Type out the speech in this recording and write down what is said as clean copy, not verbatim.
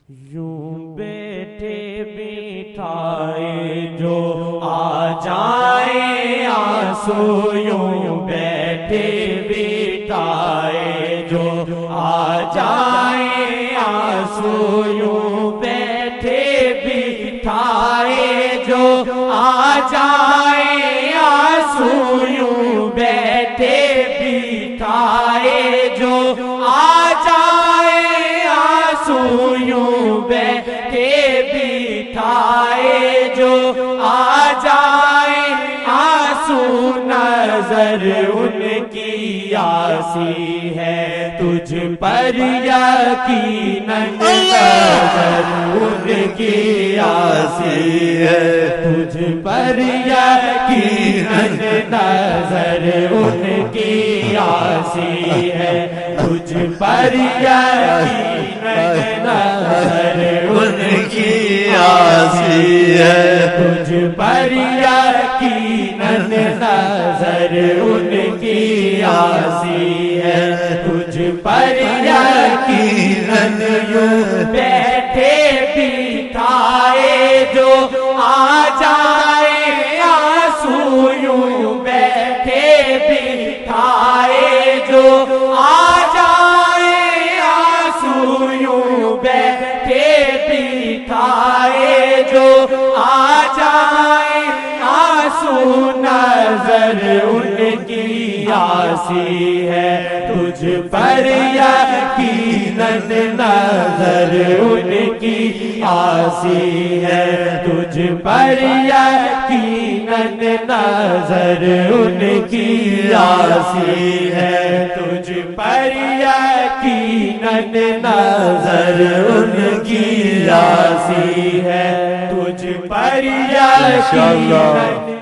یوں بیٹھے بٹھائے جو آ جائیں آنسو، یوں بیٹھے بٹھائے جو آ جائیں آنسو، یوں بیٹھے بٹھائے جو آ جائیں آنسو، یوں بیٹھے بٹھائے جو آ جائیں آنسو، یوں بیٹھے بٹھائے جو آ جائیں آنسو، نظر ان کی آسی ہے تجھ پر یقیناً، نظر ان کی آسی ہے تجھ پر یقیناً، نظر ان کی آسی ہے تجھ پر یقیناً، نظر ان کی آسی ہے تجھ پر یقیناً، نظر ان کی آسی ہے تجھ پر یقیناً، یوں بیٹھے بٹھائے جو آ جائے آنسو، یوں بیٹھے بٹھائے جو آ جائے آنسو، یوں بیٹھے بٹھائے جو آ جائے آنسو، نظر ان کی آسی ہے تجھ پر یقیناً، نظر ان کی آسی ہے تجھ پر یقیناً، نظر ان کی آسی ہے تجھ پر یقیناً، نظر ان کی آسی ہے تجھ پر یقیناً۔